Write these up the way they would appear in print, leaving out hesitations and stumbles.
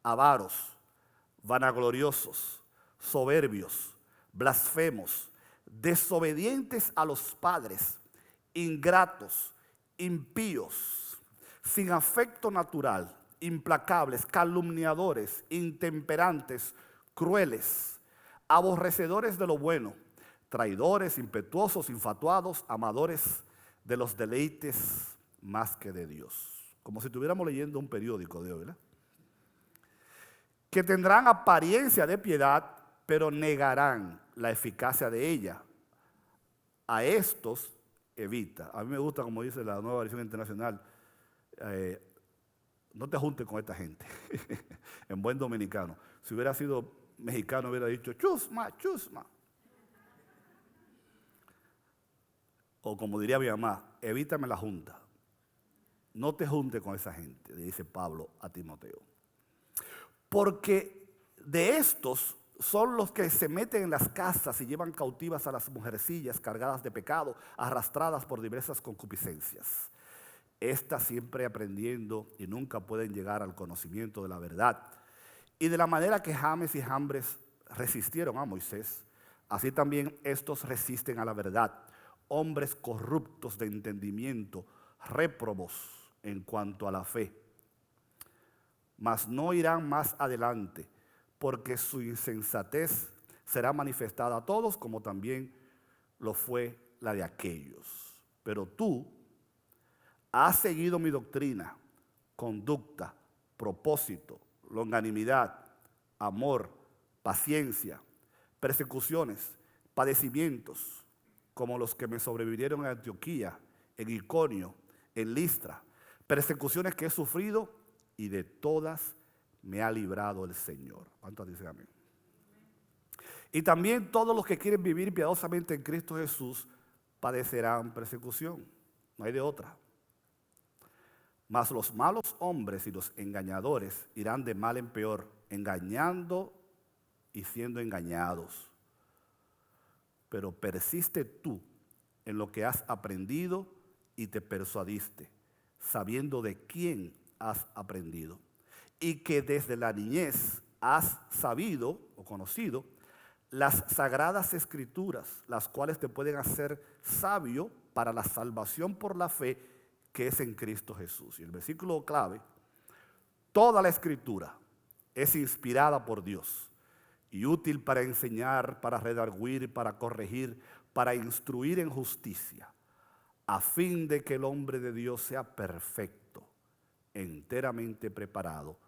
avaros, vanagloriosos, soberbios, blasfemos, desobedientes a los padres, ingratos, impíos, sin afecto natural, implacables, calumniadores, intemperantes, crueles, aborrecedores de lo bueno, traidores, impetuosos, infatuados, amadores de los deleites más que de Dios. Como si estuviéramos leyendo un periódico de hoy, ¿verdad? Que tendrán apariencia de piedad, pero negarán la eficacia de ella. A estos evita. A mí me gusta, como dice la Nueva Versión Internacional, no te juntes con esta gente, en buen dominicano. Si hubiera sido mexicano hubiera dicho, chusma, chusma. O como diría mi mamá, evítame la junta. No te juntes con esa gente, le dice Pablo a Timoteo. Porque de estos son los que se meten en las casas y llevan cautivas a las mujercillas cargadas de pecado, arrastradas por diversas concupiscencias. Estas siempre aprendiendo y nunca pueden llegar al conocimiento de la verdad. Y de la manera que James y Jambres resistieron a Moisés, así también estos resisten a la verdad. Hombres corruptos de entendimiento, réprobos en cuanto a la fe. Mas no irán más adelante, porque su insensatez será manifestada a todos, como también lo fue la de aquellos. Pero tú has seguido mi doctrina, conducta, propósito, longanimidad, amor, paciencia, persecuciones, padecimientos, como los que me sobrevivieron en Antioquía, en Iconio, en Listra, persecuciones que he sufrido y de todas me ha librado el Señor. ¿Cuántos dicen amén? Y también todos los que quieren vivir piadosamente en Cristo Jesús padecerán persecución. No hay de otra. Mas los malos hombres y los engañadores irán de mal en peor, engañando y siendo engañados. Pero persiste tú en lo que has aprendido y te persuadiste, sabiendo de quién has aprendido, y que desde la niñez has sabido o conocido las sagradas escrituras, las cuales te pueden hacer sabio para la salvación por la fe que es en Cristo Jesús. Y el versículo clave, toda la escritura es inspirada por Dios y útil para enseñar, para redarguir, para corregir, para instruir en justicia, a fin de que el hombre de Dios sea perfecto, enteramente preparado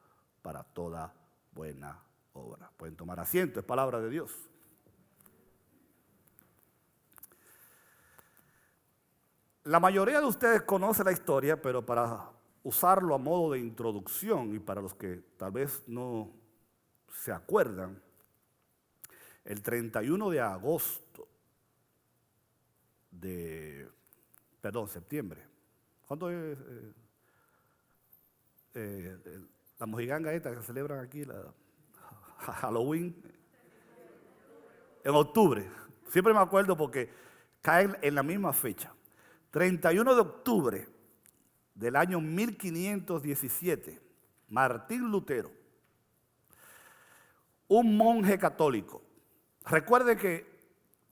para toda buena obra. Pueden tomar asiento, es palabra de Dios. La mayoría de ustedes conoce la historia, pero para usarlo a modo de introducción y para los que tal vez no se acuerdan, el 31 de agosto septiembre. ¿Cuándo es la mojiganga esta que celebran aquí, la Halloween? En octubre. Siempre me acuerdo porque caen en la misma fecha. 31 de octubre del año 1517, Martín Lutero, un monje católico. Recuerde que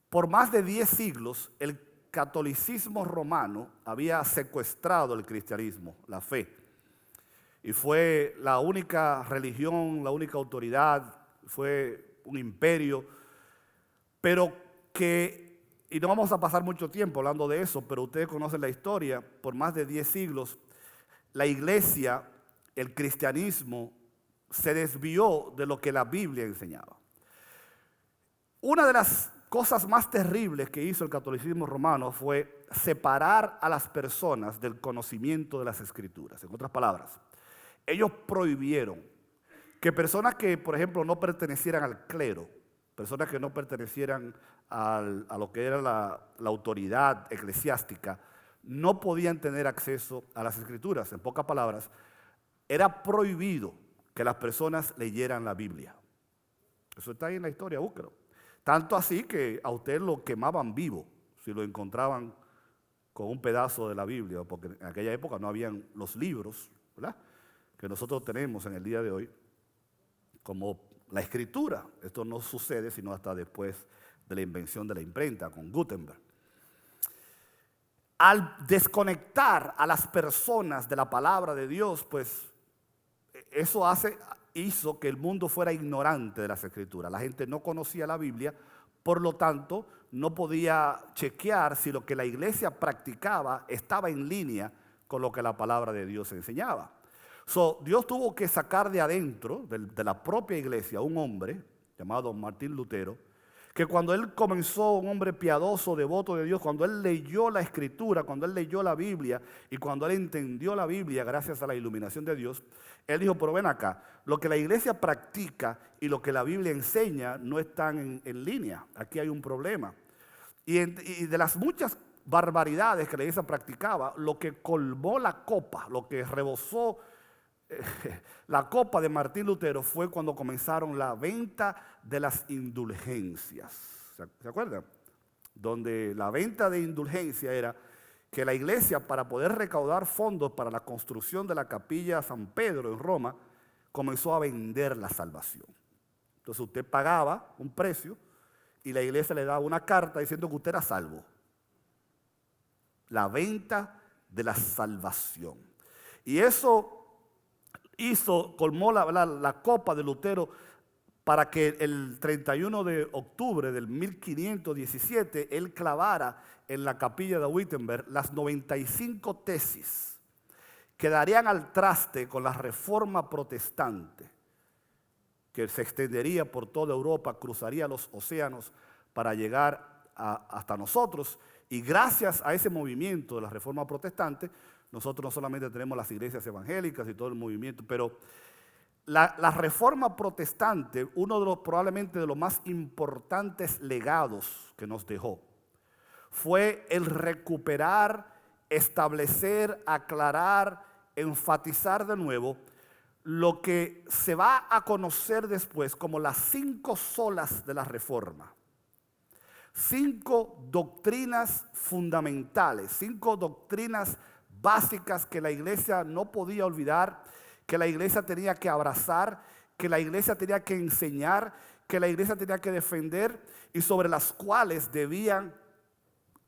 por más de 10 siglos el catolicismo romano había secuestrado el cristianismo, la fe, y fue la única religión, la única autoridad, fue un imperio, pero que, y no vamos a pasar mucho tiempo hablando de eso, pero ustedes conocen la historia, por más de 10 siglos, la iglesia, el cristianismo, se desvió de lo que la Biblia enseñaba. Una de las cosas más terribles que hizo el catolicismo romano fue separar a las personas del conocimiento de las Escrituras. En otras palabras, ellos prohibieron que personas que, por ejemplo, no pertenecieran al clero, personas que no pertenecieran a lo que era la autoridad eclesiástica, no podían tener acceso a las Escrituras. En pocas palabras, era prohibido que las personas leyeran la Biblia. Eso está ahí en la historia, búsquelo. Tanto así que a usted lo quemaban vivo si lo encontraban con un pedazo de la Biblia, porque en aquella época no habían los libros, ¿verdad?, que nosotros tenemos en el día de hoy. como la escritura. Esto no sucede sino hasta después de la invención de la imprenta con Gutenberg. Al desconectar a las personas de la palabra de Dios, pues eso hizo que el mundo fuera ignorante de las escrituras. La gente no conocía la Biblia, por lo tanto no podía chequear si lo que la iglesia practicaba estaba en línea con lo que la palabra de Dios enseñaba. Dios tuvo que sacar de adentro, de la propia iglesia, un hombre llamado Martín Lutero, que cuando él comenzó, un hombre piadoso, devoto de Dios, cuando él leyó la escritura, cuando él leyó la Biblia y cuando él entendió la Biblia gracias a la iluminación de Dios, él dijo, pero ven acá, lo que la iglesia practica y lo que la Biblia enseña no están en línea, aquí hay un problema. Y de las muchas barbaridades que la iglesia practicaba, lo que colmó la copa, lo que rebosó la copa de Martín Lutero fue cuando comenzaron la venta de las indulgencias. ¿Se acuerdan? Donde la venta de indulgencia era que la iglesia, para poder recaudar fondos para la construcción de la capilla San Pedro en Roma, comenzó a vender la salvación. Entonces usted pagaba un precio y la iglesia le daba una carta diciendo que usted era salvo. La venta de la salvación. Y eso colmó la copa de Lutero para que el 31 de octubre del 1517 él clavara en la capilla de Wittenberg las 95 tesis que darían al traste con la reforma protestante, que se extendería por toda Europa, cruzaría los océanos para llegar hasta nosotros. Y gracias a ese movimiento de la reforma protestante, nosotros no solamente tenemos las iglesias evangélicas y todo el movimiento, pero la reforma protestante, probablemente de los más importantes legados que nos dejó, fue el recuperar, establecer, aclarar, enfatizar de nuevo lo que se va a conocer después como las 5 solas de la reforma. 5 doctrinas fundamentales, 5 doctrinas básicas que la iglesia no podía olvidar, que la iglesia tenía que abrazar, que la iglesia tenía que enseñar, que la iglesia tenía que defender y sobre las cuales debían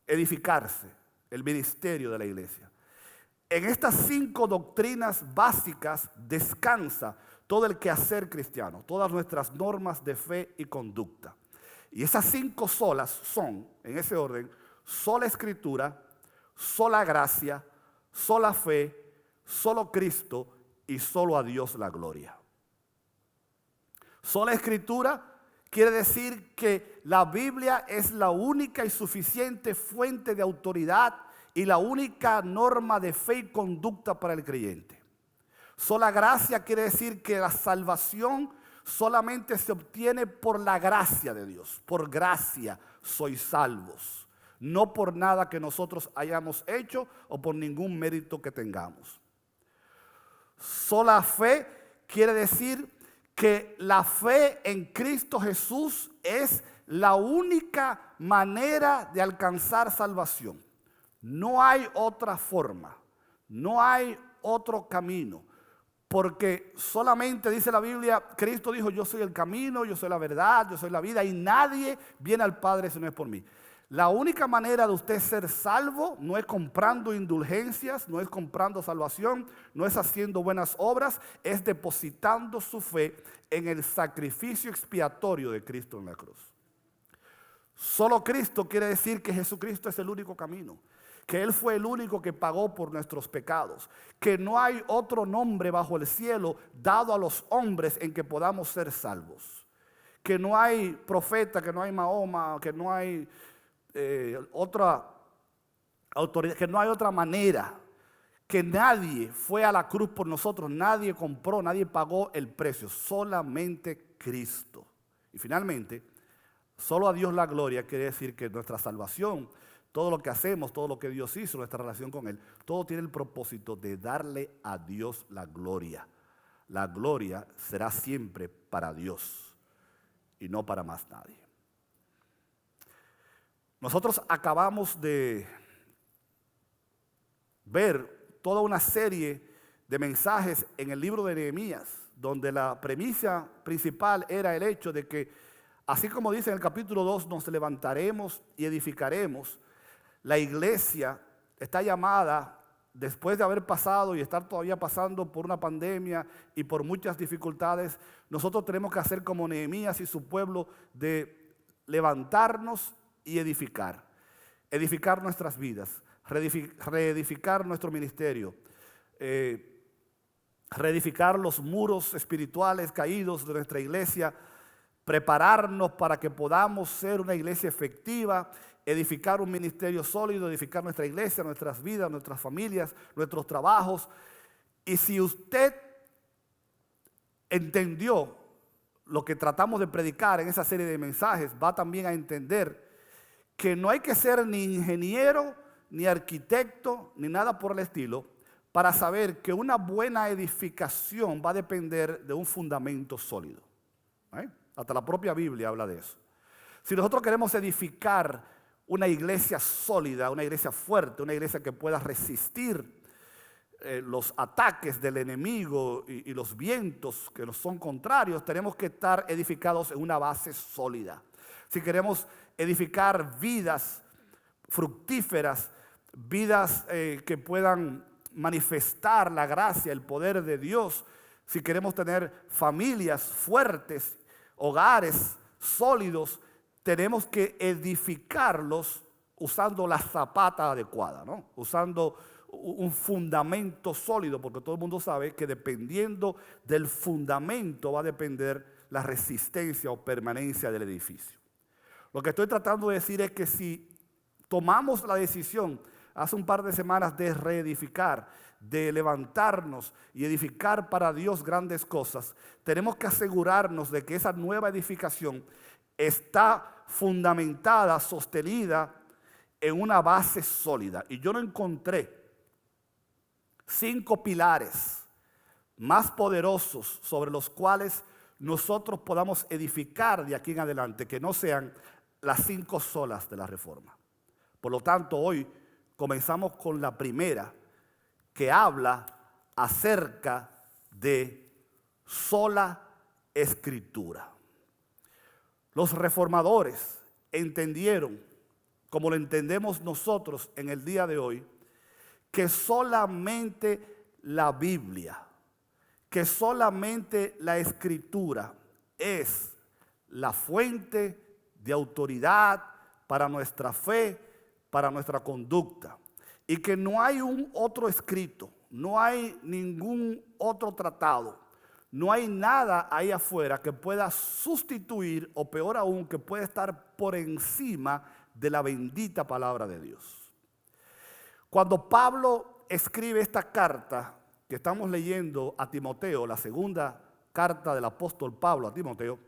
edificarse el ministerio de la iglesia. En estas 5 doctrinas básicas descansa todo el quehacer cristiano, todas nuestras normas de fe y conducta. Y esas 5 solas son, en ese orden, sola escritura, sola gracia, sola fe, solo Cristo y solo a Dios la gloria. Sola escritura quiere decir que la Biblia es la única y suficiente fuente de autoridad y la única norma de fe y conducta para el creyente. Sola gracia quiere decir que la salvación solamente se obtiene por la gracia de Dios. Por gracia sois salvos, no por nada que nosotros hayamos hecho o por ningún mérito que tengamos. Sola fe quiere decir que la fe en Cristo Jesús es la única manera de alcanzar salvación. No hay otra forma, no hay otro camino, porque solamente dice la Biblia, Cristo dijo, yo soy el camino, yo soy la verdad, yo soy la vida y nadie viene al Padre si no es por mí. La única manera de usted ser salvo no es comprando indulgencias, no es comprando salvación, no es haciendo buenas obras, es depositando su fe en el sacrificio expiatorio de Cristo en la cruz. Solo Cristo quiere decir que Jesucristo es el único camino, que Él fue el único que pagó por nuestros pecados, que no hay otro nombre bajo el cielo dado a los hombres en que podamos ser salvos, que no hay profeta, que no hay Mahoma, que no hay otra autoridad, que no hay otra manera, que nadie fue a la cruz por nosotros, nadie compró, nadie pagó el precio, solamente Cristo. Y finalmente, solo a Dios la gloria quiere decir que nuestra salvación, todo lo que hacemos, todo lo que Dios hizo, nuestra relación con Él, todo tiene el propósito de darle a Dios la gloria. La gloria será siempre para Dios y no para más nadie. Nosotros acabamos de ver toda una serie de mensajes en el libro de Nehemías, donde la premisa principal era el hecho de que, así como dice en el capítulo 2, nos levantaremos y edificaremos. La iglesia está llamada, después de haber pasado y estar todavía pasando por una pandemia y por muchas dificultades, nosotros tenemos que hacer como Nehemías y su pueblo, de levantarnos y edificar. Edificar nuestras vidas, reedificar nuestro ministerio, reedificar los muros espirituales caídos de nuestra iglesia, prepararnos para que podamos ser una iglesia efectiva, edificar un ministerio sólido, edificar nuestra iglesia, nuestras vidas, nuestras familias, nuestros trabajos. Y si usted entendió lo que tratamos de predicar en esa serie de mensajes, va también a entender que no hay que ser ni ingeniero, ni arquitecto, ni nada por el estilo, para saber que una buena edificación va a depender de un fundamento sólido. Hasta la propia Biblia habla de eso. Si nosotros queremos edificar una iglesia sólida, una iglesia fuerte, una iglesia que pueda resistir los ataques del enemigo y los vientos que nos son contrarios, tenemos que estar edificados en una base sólida. Si queremos edificar vidas fructíferas, vidas que puedan manifestar la gracia, el poder de Dios, si queremos tener familias fuertes, hogares sólidos, tenemos que edificarlos usando la zapata adecuada, ¿no? Usando un fundamento sólido, porque todo el mundo sabe que dependiendo del fundamento va a depender la resistencia o permanencia del edificio. Lo que estoy tratando de decir es que si tomamos la decisión hace un par de semanas de reedificar, de levantarnos y edificar para Dios grandes cosas, tenemos que asegurarnos de que esa nueva edificación está fundamentada, sostenida en una base sólida. Y yo no encontré 5 pilares más poderosos sobre los cuales nosotros podamos edificar de aquí en adelante, que no sean las 5 solas de la Reforma. Por lo tanto, hoy comenzamos con la primera, que habla acerca de sola escritura. Los reformadores entendieron, como lo entendemos nosotros en el día de hoy, que solamente la Biblia, que solamente la Escritura es la fuente de autoridad para nuestra fe, para nuestra conducta, y que no hay un otro escrito, no hay ningún otro tratado, no hay nada ahí afuera que pueda sustituir, o peor aún, que pueda estar por encima de la bendita palabra de Dios. Cuando Pablo escribe esta carta que estamos leyendo a Timoteo, la segunda carta del apóstol Pablo a Timoteo,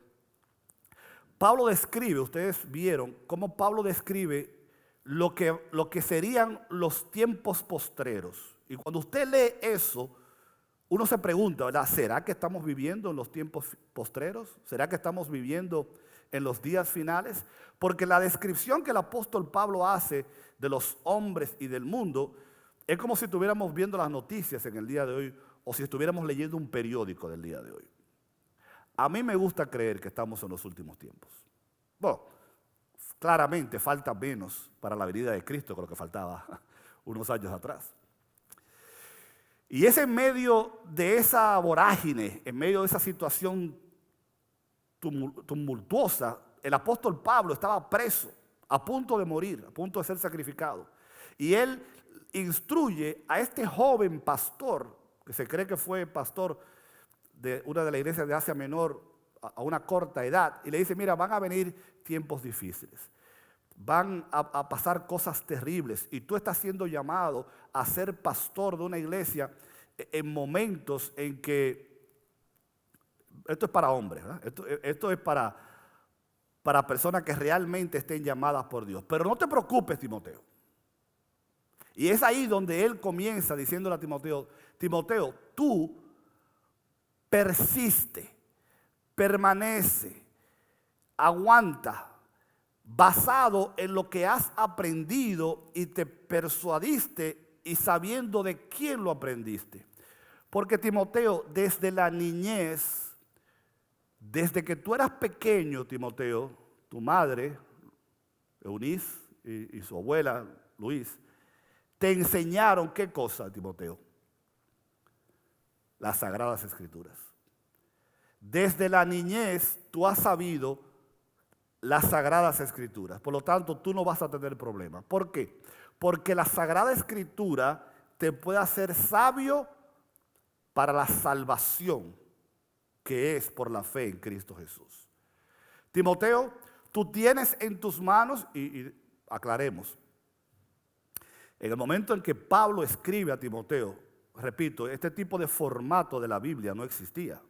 Pablo describe, ustedes vieron cómo Pablo describe lo que serían los tiempos postreros. Y cuando usted lee eso, uno se pregunta, ¿verdad? ¿Será que estamos viviendo en los tiempos postreros? ¿Será que estamos viviendo en los días finales? Porque la descripción que el apóstol Pablo hace de los hombres y del mundo es como si estuviéramos viendo las noticias en el día de hoy o si estuviéramos leyendo un periódico del día de hoy. A mí me gusta creer que estamos en los últimos tiempos. Bueno, claramente falta menos para la venida de Cristo que lo que faltaba unos años atrás. Y es en medio de esa vorágine, en medio de esa situación tumultuosa, el apóstol Pablo estaba preso, a punto de morir, a punto de ser sacrificado. Y él instruye a este joven pastor, que se cree que fue pastor de una de las iglesias de Asia Menor a una corta edad, y le dice, mira, van a venir tiempos difíciles, van a pasar cosas terribles, y tú estás siendo llamado a ser pastor de una iglesia en momentos en que, esto es para hombres, ¿verdad? Esto es para personas que realmente estén llamadas por Dios. Pero no te preocupes, Timoteo. Y es ahí donde él comienza diciéndole a Timoteo, Timoteo, tú persiste, permanece, aguanta, basado en lo que has aprendido y te persuadiste y sabiendo de quién lo aprendiste. Porque Timoteo, desde la niñez, desde que tú eras pequeño, Timoteo, tu madre, Eunice, y su abuela, Luis, te enseñaron ¿qué cosa, Timoteo? Las Sagradas Escrituras. Desde la niñez tú has sabido las Sagradas Escrituras. Por lo tanto, tú no vas a tener problemas. ¿Por qué? Porque la Sagrada Escritura te puede hacer sabio para la salvación que es por la fe en Cristo Jesús. Timoteo, tú tienes en tus manos, y aclaremos, en el momento en que Pablo escribe a Timoteo, repito, este tipo de formato de la Biblia no existía.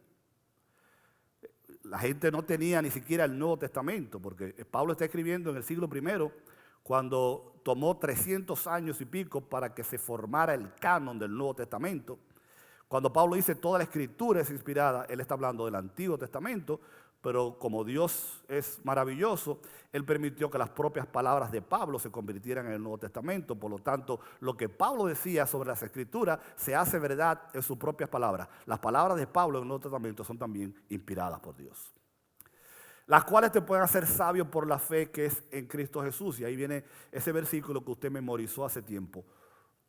La gente no tenía ni siquiera el Nuevo Testamento, porque Pablo está escribiendo en el siglo I, cuando tomó 300 años y pico para que se formara el canon del Nuevo Testamento. Cuando Pablo dice toda la Escritura es inspirada, él está hablando del Antiguo Testamento, pero como Dios es maravilloso, Él permitió que las propias palabras de Pablo se convirtieran en el Nuevo Testamento. Por lo tanto, lo que Pablo decía sobre las Escrituras se hace verdad en sus propias palabras. Las palabras de Pablo en el Nuevo Testamento son también inspiradas por Dios, las cuales te pueden hacer sabio por la fe que es en Cristo Jesús. Y ahí viene ese versículo que usted memorizó hace tiempo.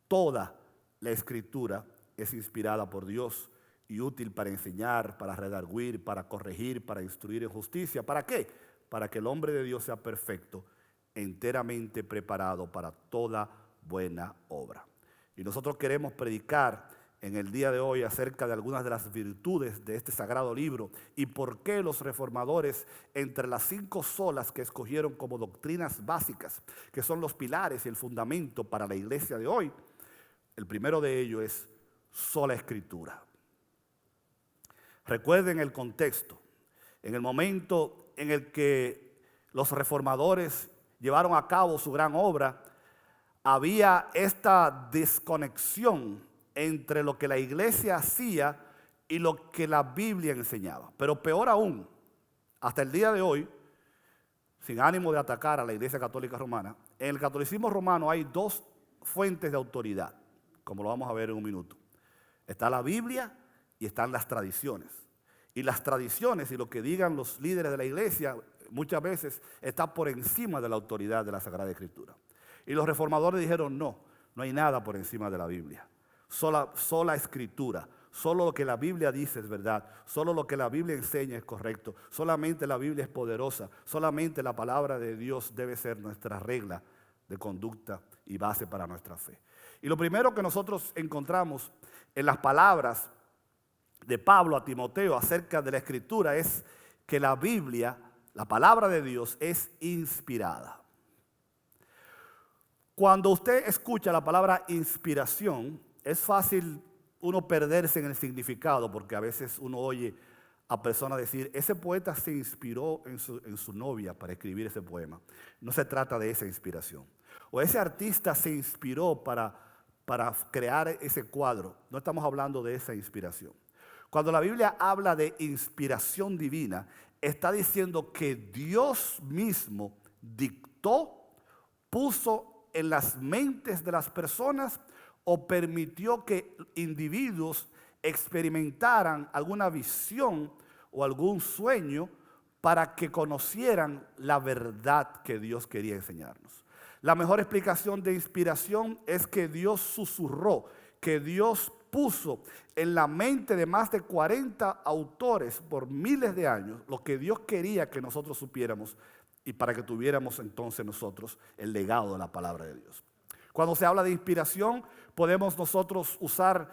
Toda la Escritura es inspirada por Dios y útil para enseñar, para redarguir, para corregir, para instruir en justicia. ¿Para qué? Para que el hombre de Dios sea perfecto, enteramente preparado para toda buena obra. Y nosotros queremos predicar en el día de hoy acerca de algunas de las virtudes de este sagrado libro y por qué los reformadores, entre las 5 solas que escogieron como doctrinas básicas, que son los pilares y el fundamento para la iglesia de hoy, el primero de ellos es sola Escritura. Recuerden el contexto. En el momento en el que los reformadores llevaron a cabo su gran obra, había esta desconexión entre lo que la iglesia hacía y lo que la Biblia enseñaba. Pero peor aún, hasta el día de hoy, sin ánimo de atacar a la Iglesia Católica Romana, en el catolicismo romano hay 2 fuentes de autoridad, como lo vamos a ver en un minuto. Está la Biblia y están las tradiciones. Y las tradiciones y lo que digan los líderes de la iglesia muchas veces está por encima de la autoridad de la Sagrada Escritura. Y los reformadores dijeron no hay nada por encima de la Biblia. Sola Escritura, solo lo que la Biblia dice es verdad, solo lo que la Biblia enseña es correcto, solamente la Biblia es poderosa, solamente la palabra de Dios debe ser nuestra regla de conducta y base para nuestra fe. Y lo primero que nosotros encontramos en las palabras de Pablo a Timoteo acerca de la Escritura es que la Biblia, la palabra de Dios, es inspirada. Cuando usted escucha la palabra inspiración, es fácil uno perderse en el significado, porque a veces uno oye a personas decir, ese poeta se inspiró en su novia para escribir ese poema. No se trata de esa inspiración. O ese artista se inspiró para crear ese cuadro. No estamos hablando de esa inspiración. Cuando la Biblia habla de inspiración divina, está diciendo que Dios mismo dictó, puso en las mentes de las personas o permitió que individuos experimentaran alguna visión o algún sueño para que conocieran la verdad que Dios quería enseñarnos. La mejor explicación de inspiración es que Dios susurró, que Dios puso en la mente de más de 40 autores por miles de años lo que Dios quería que nosotros supiéramos y para que tuviéramos entonces nosotros el legado de la palabra de Dios. Cuando se habla de inspiración, podemos nosotros usar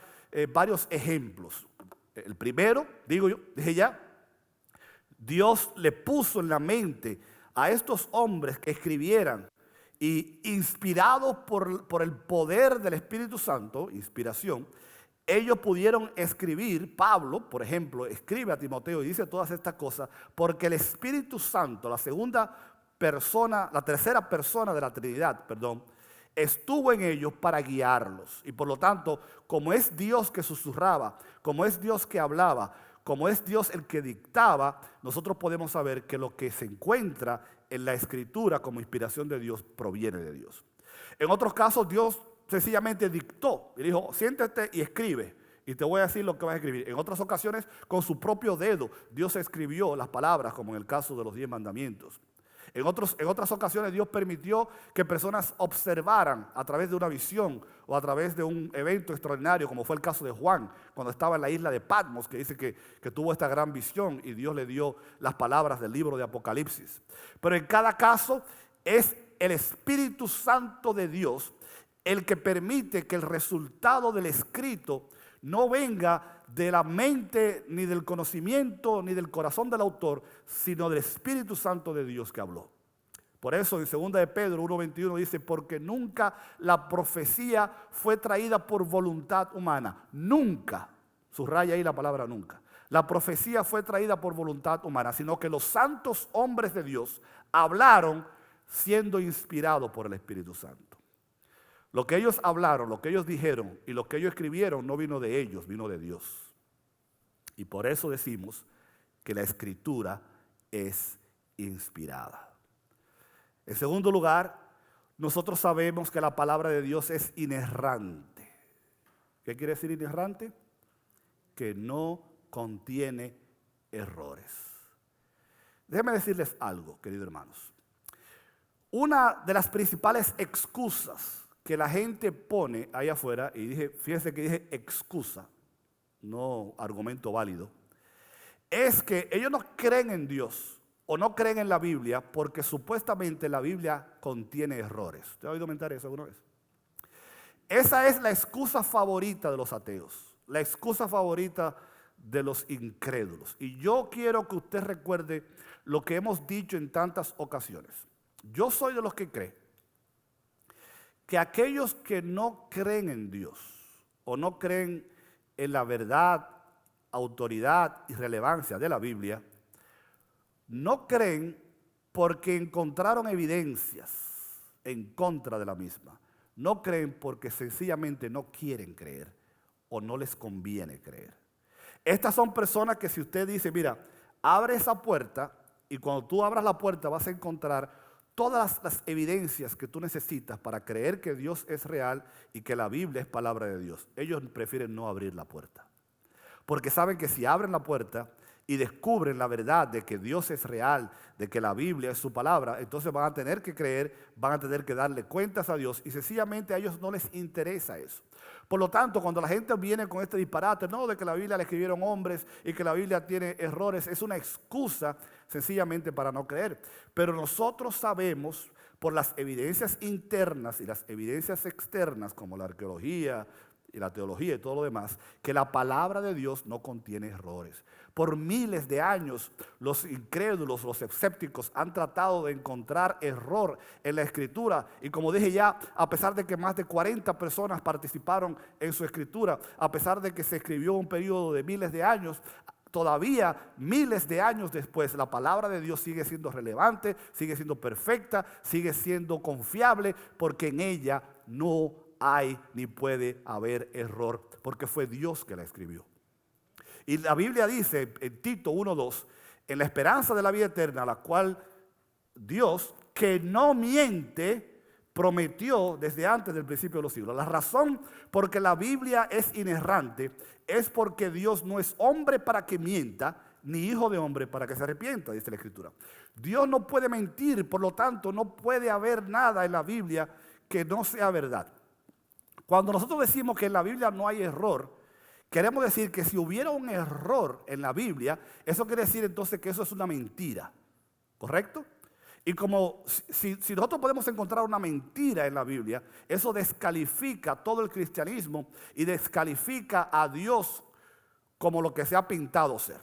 varios ejemplos. El primero, dije ya, Dios le puso en la mente a estos hombres que escribieran y inspirados por el poder del Espíritu Santo, inspiración, ellos pudieron escribir. Pablo, por ejemplo, escribe a Timoteo y dice todas estas cosas porque el Espíritu Santo, la tercera persona de la Trinidad, estuvo en ellos para guiarlos. Y por lo tanto, como es Dios que susurraba, como es Dios que hablaba, como es Dios el que dictaba, nosotros podemos saber que lo que se encuentra en la Escritura como inspiración de Dios proviene de Dios. En otros casos, Dios sencillamente dictó y dijo, siéntate y escribe. Y te voy a decir lo que vas a escribir. En otras ocasiones, con su propio dedo, Dios escribió las palabras, como en el caso de los 10 mandamientos. En otras ocasiones, Dios permitió que personas observaran a través de una visión o a través de un evento extraordinario, como fue el caso de Juan, cuando estaba en la isla de Patmos, que dice que tuvo esta gran visión y Dios le dio las palabras del libro de Apocalipsis. Pero en cada caso es el Espíritu Santo de Dios el que permite que el resultado del escrito no venga de la mente, ni del conocimiento, ni del corazón del autor, sino del Espíritu Santo de Dios que habló. Por eso en 2 de Pedro 1:21 dice, porque nunca la profecía fue traída por voluntad humana. Nunca, subraya ahí la palabra nunca. La profecía fue traída por voluntad humana, sino que los santos hombres de Dios hablaron siendo inspirados por el Espíritu Santo. Lo que ellos hablaron, lo que ellos dijeron y lo que ellos escribieron no vino de ellos, vino de Dios. Y por eso decimos que la Escritura es inspirada. En segundo lugar, nosotros sabemos que la palabra de Dios es inerrante. ¿Qué quiere decir inerrante? Que no contiene errores. Déjenme decirles algo, queridos hermanos. Una de las principales excusas que la gente pone ahí afuera, y fíjense que dije excusa, no argumento válido, es que ellos no creen en Dios o no creen en la Biblia porque supuestamente la Biblia contiene errores. ¿Usted ha oído comentar eso alguna vez? Esa es la excusa favorita de los ateos, la excusa favorita de los incrédulos. Y yo quiero que usted recuerde lo que hemos dicho en tantas ocasiones. Yo soy de los que creen que aquellos que no creen en Dios o no creen en la verdad, autoridad y relevancia de la Biblia, no creen porque encontraron evidencias en contra de la misma. No creen porque sencillamente no quieren creer o no les conviene creer. Estas son personas que si usted dice, mira, abre esa puerta y cuando tú abras la puerta vas a encontrar todas las evidencias que tú necesitas para creer que Dios es real y que la Biblia es palabra de Dios. Ellos prefieren no abrir la puerta. Porque saben que si abren la puerta y descubren la verdad de que Dios es real, de que la Biblia es su palabra, entonces van a tener que creer, van a tener que darle cuentas a Dios y sencillamente a ellos no les interesa eso. Por lo tanto, cuando la gente viene con este disparate, no de que la Biblia la escribieron hombres y que la Biblia tiene errores, es una excusa sencillamente para no creer. Pero nosotros sabemos por las evidencias internas y las evidencias externas, como la arqueología y la teología y todo lo demás, que la palabra de Dios no contiene errores. Por miles de años, los incrédulos, los escépticos han tratado de encontrar error en la Escritura. Y como dije ya, a pesar de que más de 40 personas participaron en su escritura, a pesar de que se escribió un periodo de miles de años, todavía miles de años después, la palabra de Dios sigue siendo relevante, sigue siendo perfecta, sigue siendo confiable, porque en ella no hay ni puede haber error, porque fue Dios que la escribió. Y la Biblia dice en Tito 1:2, en la esperanza de la vida eterna, la cual Dios, que no miente, prometió desde antes del principio de los siglos. La razón por que la Biblia es inerrante es porque Dios no es hombre para que mienta, ni hijo de hombre para que se arrepienta, dice la Escritura. Dios no puede mentir, por lo tanto no puede haber nada en la Biblia que no sea verdad. Cuando nosotros decimos que en la Biblia no hay error, queremos decir que si hubiera un error en la Biblia, eso quiere decir entonces que eso es una mentira, ¿correcto? Y como si nosotros podemos encontrar una mentira en la Biblia, eso descalifica todo el cristianismo y descalifica a Dios como lo que se ha pintado ser.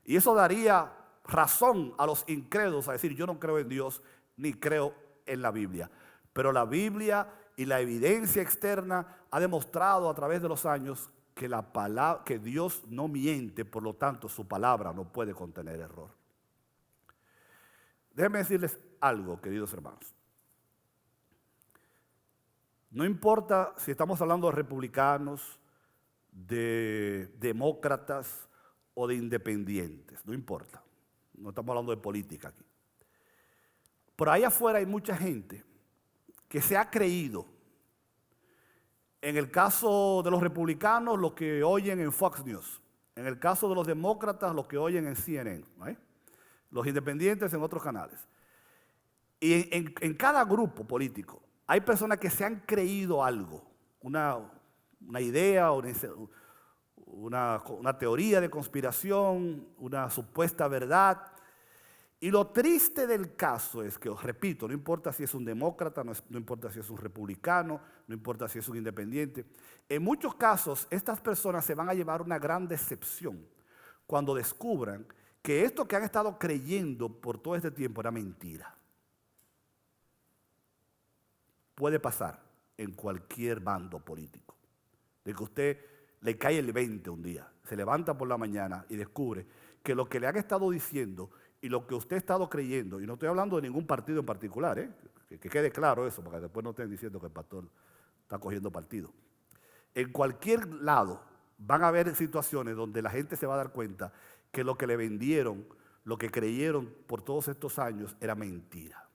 Y eso daría razón a los incrédulos a decir, yo no creo en Dios ni creo en la Biblia. Pero la Biblia y la evidencia externa ha demostrado a través de los años que Dios no miente, por lo tanto su palabra no puede contener error. Déjenme decirles algo, queridos hermanos. No importa si estamos hablando de republicanos, de demócratas o de independientes, no importa. No estamos hablando de política aquí. Por ahí afuera hay mucha gente que se ha creído En el caso de los republicanos, lo que oyen en Fox News. En el caso de los demócratas, lo que oyen en CNN. ¿Right? Los independientes en otros canales. Y en cada grupo político hay personas que se han creído algo, una idea, una teoría de conspiración, una supuesta verdad. Y lo triste del caso es que, os repito, no importa si es un demócrata, no importa si es un republicano, no importa si es un independiente, en muchos casos estas personas se van a llevar una gran decepción cuando descubran que esto que han estado creyendo por todo este tiempo era mentira. Puede pasar en cualquier bando político, de que usted le cae el 20 un día, se levanta por la mañana y descubre que lo que le han estado diciendo y lo que usted ha estado creyendo, y no estoy hablando de ningún partido en particular, que quede claro eso, porque después no estén diciendo que el pastor está cogiendo partido. En cualquier lado van a haber situaciones donde la gente se va a dar cuenta que lo que le vendieron, lo que creyeron por todos estos años era mentira.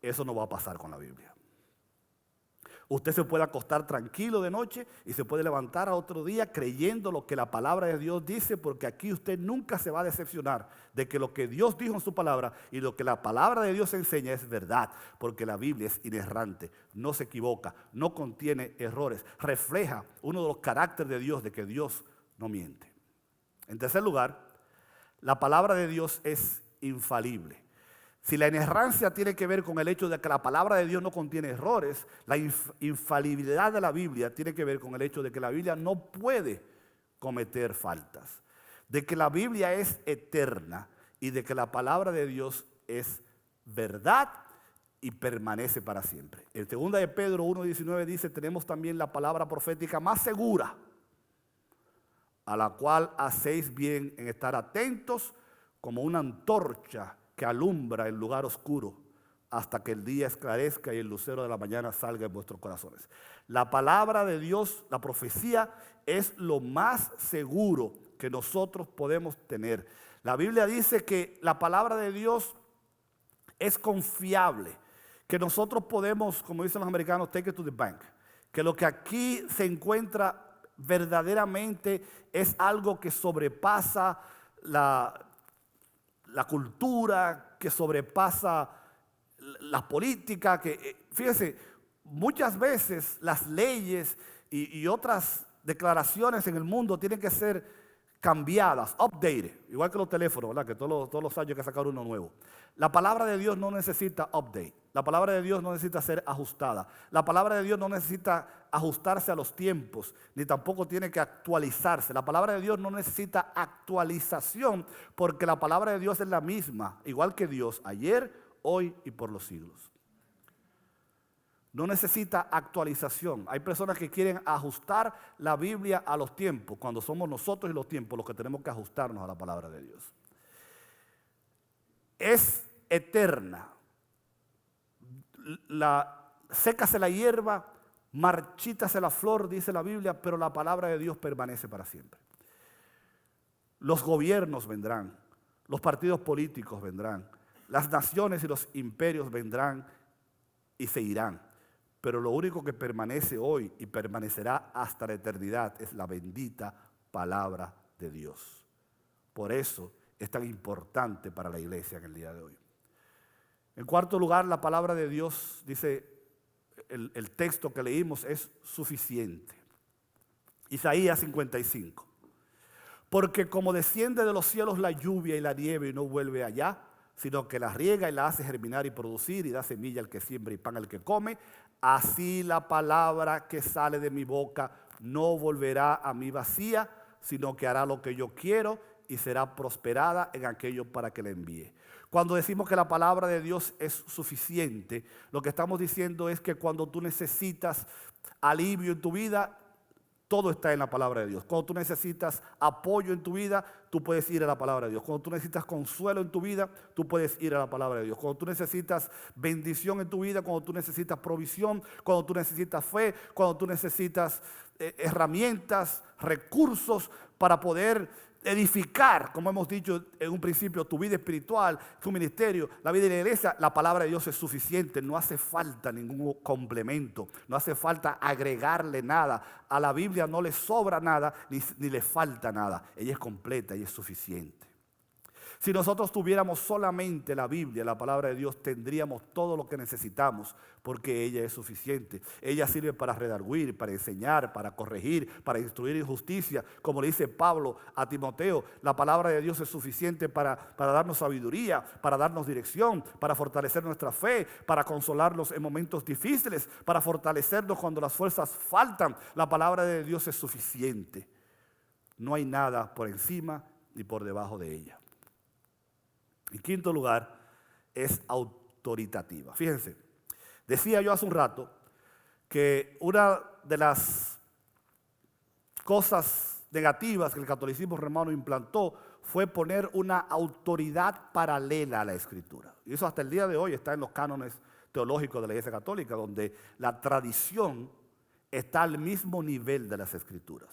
Eso no va a pasar con la Biblia. Usted se puede acostar tranquilo de noche y se puede levantar a otro día creyendo lo que la palabra de Dios dice, porque aquí usted nunca se va a decepcionar de que lo que Dios dijo en su palabra y lo que la palabra de Dios enseña es verdad, porque la Biblia es inerrante, no se equivoca, no contiene errores, refleja uno de los caracteres de Dios, de que Dios no miente. En tercer lugar, la palabra de Dios es infalible. Si la inerrancia tiene que ver con el hecho de que la palabra de Dios no contiene errores, la infalibilidad de la Biblia tiene que ver con el hecho de que la Biblia no puede cometer faltas, de que la Biblia es eterna y de que la palabra de Dios es verdad y permanece para siempre. En 2 de Pedro 1:19 dice: tenemos también la palabra profética más segura, a la cual hacéis bien en estar atentos como una antorcha que alumbra el lugar oscuro hasta que el día esclarezca y el lucero de la mañana salga en vuestros corazones. La palabra de Dios, la profecía, es lo más seguro que nosotros podemos tener. La Biblia dice que la palabra de Dios es confiable, que nosotros podemos, como dicen los americanos, take it to the bank, que lo que aquí se encuentra verdaderamente es algo que sobrepasa la cultura, que sobrepasa la política, que fíjese, muchas veces las leyes y otras declaraciones en el mundo tienen que ser cambiadas, updated, igual que los teléfonos, ¿verdad? Que todos los años hay que sacar uno nuevo. La palabra de Dios no necesita update, la palabra de Dios no necesita ser ajustada, la palabra de Dios no necesita ajustarse a los tiempos, ni tampoco tiene que actualizarse. La palabra de Dios no necesita actualización, porque la palabra de Dios es la misma, igual que Dios, ayer, hoy y por los siglos. No necesita actualización. Hay personas que quieren ajustar la Biblia a los tiempos, cuando somos nosotros y los tiempos los que tenemos que ajustarnos a la palabra de Dios. Es eterna. Sécase la hierba, marchítase la flor, dice la Biblia, pero la palabra de Dios permanece para siempre. Los gobiernos vendrán, los partidos políticos vendrán, las naciones y los imperios vendrán y se irán. Pero lo único que permanece hoy y permanecerá hasta la eternidad es la bendita palabra de Dios. Por eso es tan importante para la iglesia en el día de hoy. En cuarto lugar, la palabra de Dios, dice el texto que leímos, es suficiente. Isaías 55. Porque como desciende de los cielos la lluvia y la nieve y no vuelve allá, sino que la riega y la hace germinar y producir y da semilla al que siembra y pan al que come, así la palabra que sale de mi boca no volverá a mí vacía, sino que hará lo que yo quiero y será prosperada en aquello para que la envíe. Cuando decimos que la palabra de Dios es suficiente, lo que estamos diciendo es que cuando tú necesitas alivio en tu vida, todo está en la palabra de Dios. Cuando tú necesitas apoyo en tu vida, tú puedes ir a la palabra de Dios. Cuando tú necesitas consuelo en tu vida, tú puedes ir a la palabra de Dios. Cuando tú necesitas bendición en tu vida, cuando tú necesitas provisión, cuando tú necesitas fe, cuando tú necesitas herramientas, recursos para poder edificar, como hemos dicho en un principio, tu vida espiritual, tu ministerio, la vida de la iglesia, la palabra de Dios es suficiente. No hace falta ningún complemento, no hace falta agregarle nada. A la Biblia no le sobra nada, ni le falta nada. Ella es completa, ella es suficiente. Si nosotros tuviéramos solamente la Biblia, la palabra de Dios, tendríamos todo lo que necesitamos, porque ella es suficiente. Ella sirve para redarguir, para enseñar, para corregir, para instruir en justicia. Como le dice Pablo a Timoteo, la palabra de Dios es suficiente para darnos sabiduría, para darnos dirección, para fortalecer nuestra fe, para consolarnos en momentos difíciles, para fortalecernos cuando las fuerzas faltan. La palabra de Dios es suficiente. No hay nada por encima ni por debajo de ella. En quinto lugar, es autoritativa. Fíjense, decía yo hace un rato que una de las cosas negativas que el catolicismo romano implantó fue poner una autoridad paralela a la Escritura. Y eso hasta el día de hoy está en los cánones teológicos de la Iglesia Católica, donde la tradición está al mismo nivel de las Escrituras.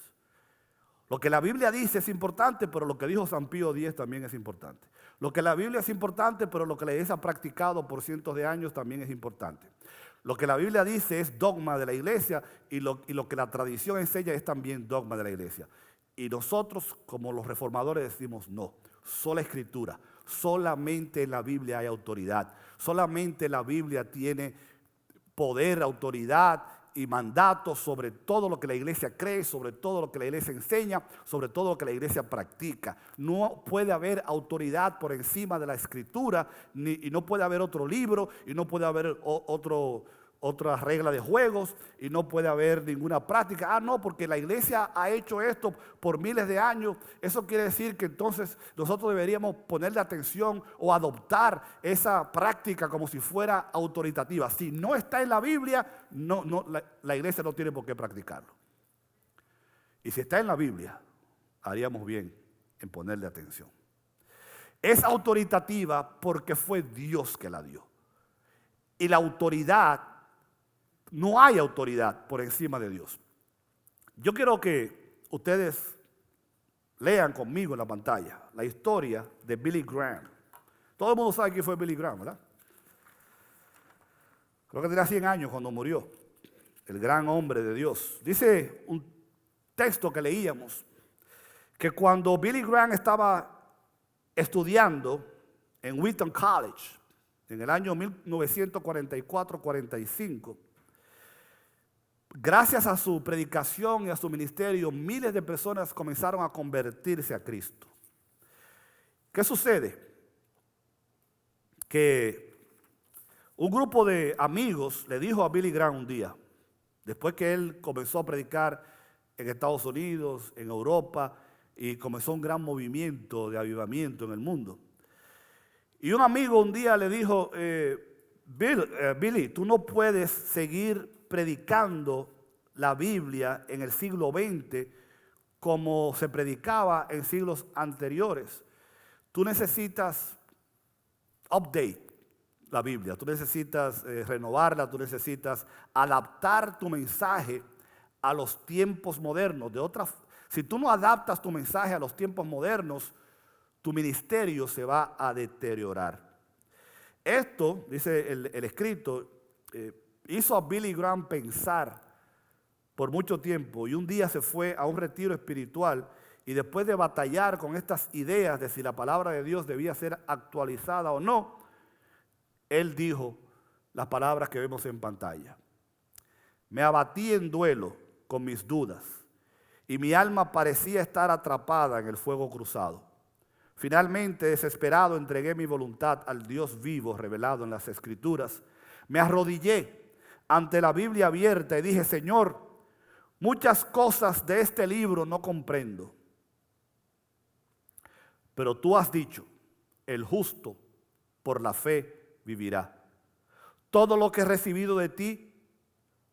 Lo que la Biblia dice es importante, pero lo que dijo San Pío X también es importante. Lo que la Biblia es importante, pero lo que la iglesia ha practicado por cientos de años también es importante. Lo que la Biblia dice es dogma de la iglesia y lo que la tradición enseña es también dogma de la iglesia. Y nosotros, como los reformadores, decimos no, sola Escritura, solamente en la Biblia hay autoridad, solamente la Biblia tiene poder, autoridad y mandatos sobre todo lo que la iglesia cree, sobre todo lo que la iglesia enseña, sobre todo lo que la iglesia practica. No puede haber autoridad por encima de la Escritura, y no puede haber otro libro, y no puede haber otra regla de juegos, y no puede haber ninguna práctica. No, porque la iglesia ha hecho esto por miles de años. Eso quiere decir que entonces nosotros deberíamos ponerle atención o adoptar esa práctica como si fuera autoritativa. Si no está en la Biblia, la iglesia no tiene por qué practicarlo. Y si está en la Biblia, haríamos bien en ponerle atención. Es autoritativa porque fue Dios que la dio. Y la autoridad, no hay autoridad por encima de Dios. Yo quiero que ustedes lean conmigo en la pantalla la historia de Billy Graham. Todo el mundo sabe quién fue Billy Graham, ¿verdad? Creo que tenía 100 años cuando murió, el gran hombre de Dios. Dice un texto que leíamos que cuando Billy Graham estaba estudiando en Wheaton College en el año 1944-45, gracias a su predicación y a su ministerio, miles de personas comenzaron a convertirse a Cristo. ¿Qué sucede? Que un grupo de amigos le dijo a Billy Graham un día, después que él comenzó a predicar en Estados Unidos, en Europa, y comenzó un gran movimiento de avivamiento en el mundo. Y un amigo un día le dijo, Billy, tú no puedes seguir predicando la Biblia en el siglo XX como se predicaba en siglos anteriores. Tú necesitas update la Biblia, tú necesitas renovarla, tú necesitas adaptar tu mensaje a los tiempos modernos. Si tú no adaptas tu mensaje a los tiempos modernos, tu ministerio se va a deteriorar. Esto, dice el escrito, hizo a Billy Graham pensar por mucho tiempo, y un día se fue a un retiro espiritual y después de batallar con estas ideas de si la palabra de Dios debía ser actualizada o no, él dijo las palabras que vemos en pantalla. Me abatí en duelo con mis dudas y mi alma parecía estar atrapada en el fuego cruzado. Finalmente, desesperado, entregué mi voluntad al Dios vivo revelado en las Escrituras. Me arrodillé ante la Biblia abierta y dije, Señor, muchas cosas de este libro no comprendo, pero tú has dicho, el justo por la fe vivirá. Todo lo que he recibido de ti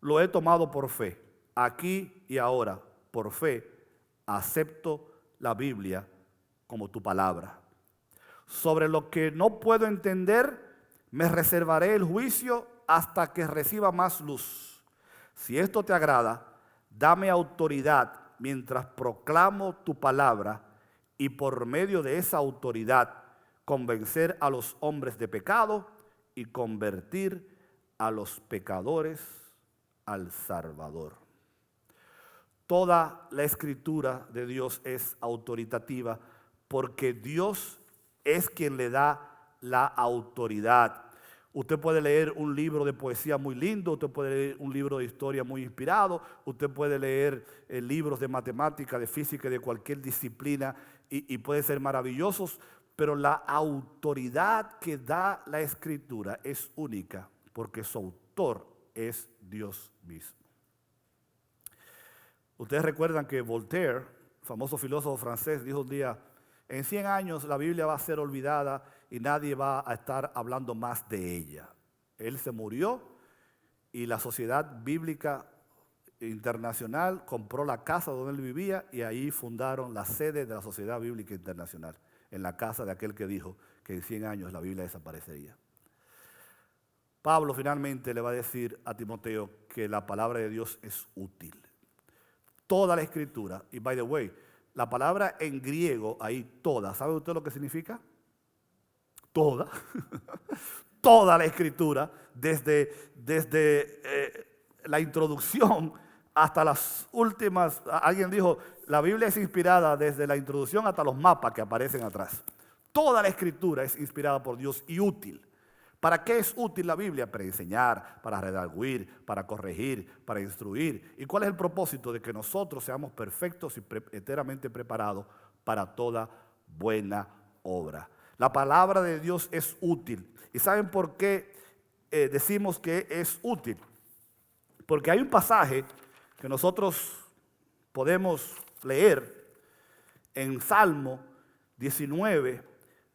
lo he tomado por fe. Aquí y ahora, por fe, acepto la Biblia como tu palabra. Sobre lo que no puedo entender, me reservaré el juicio hasta que reciba más luz. Si esto te agrada, dame autoridad mientras proclamo tu palabra y por medio de esa autoridad convencer a los hombres de pecado y convertir a los pecadores al Salvador. Toda la escritura de Dios es autoritativa porque Dios es quien le da la autoridad. Usted puede leer un libro de poesía muy lindo, usted puede leer un libro de historia muy inspirado, usted puede leer libros de matemática, de física, de cualquier disciplina y puede ser maravillosos, pero la autoridad que da la escritura es única porque su autor es Dios mismo. Ustedes recuerdan que Voltaire, famoso filósofo francés, dijo un día: en 100 años la Biblia va a ser olvidada y nadie va a estar hablando más de ella. Él se murió y la Sociedad Bíblica Internacional compró la casa donde él vivía y ahí fundaron la sede de la Sociedad Bíblica Internacional, en la casa de aquel que dijo que en 100 años la Biblia desaparecería. Pablo finalmente le va a decir a Timoteo que la palabra de Dios es útil. Toda la escritura, y by the way, la palabra en griego ahí toda, ¿sabe usted lo que significa? Toda, toda la escritura, desde la introducción hasta las últimas. Alguien dijo, la Biblia es inspirada desde la introducción hasta los mapas que aparecen atrás. Toda la escritura es inspirada por Dios y útil. ¿Para qué es útil la Biblia? Para enseñar, para redarguir, para corregir, para instruir. ¿Y cuál es el propósito? De que nosotros seamos perfectos y enteramente preparados para toda buena obra. La palabra de Dios es útil. ¿Y saben por qué decimos que es útil? Porque hay un pasaje que nosotros podemos leer en Salmo 19,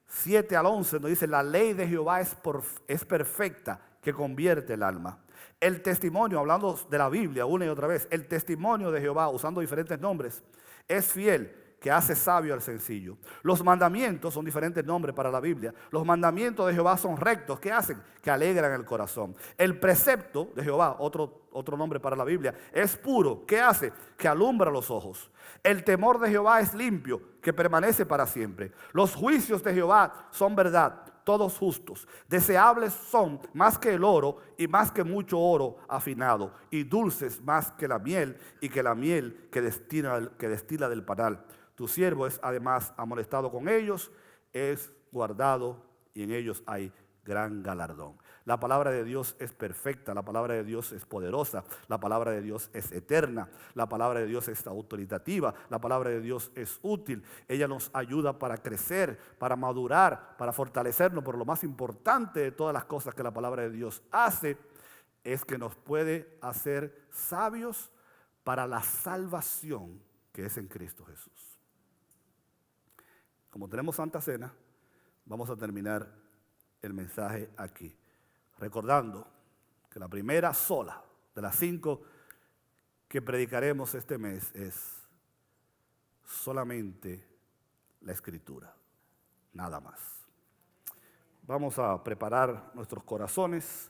7 al 11, nos dice: la ley de Jehová es perfecta, que convierte el alma. El testimonio, hablando de la Biblia una y otra vez, el testimonio de Jehová, usando diferentes nombres, es fiel, que hace sabio al sencillo. Los mandamientos son diferentes nombres para la Biblia. Los mandamientos de Jehová son rectos. ¿Qué hacen? Que alegran el corazón. El precepto de Jehová, otro nombre para la Biblia, es puro. ¿Qué hace? Que alumbra los ojos. El temor de Jehová es limpio, que permanece para siempre. Los juicios de Jehová son verdad, todos justos. Deseables son más que el oro y más que mucho oro afinado, y dulces más que la miel y que la miel que destila del panal. Tu siervo es además amonestado con ellos, es guardado y en ellos hay gran galardón. La palabra de Dios es perfecta, la palabra de Dios es poderosa, la palabra de Dios es eterna, la palabra de Dios es autoritativa, la palabra de Dios es útil. Ella nos ayuda para crecer, para madurar, para fortalecernos, pero lo más importante de todas las cosas que la palabra de Dios hace es que nos puede hacer sabios para la salvación que es en Cristo Jesús. Como tenemos Santa Cena, vamos a terminar el mensaje aquí, recordando que la primera sola de las 5 que predicaremos este mes es solamente la Escritura, nada más. Vamos a preparar nuestros corazones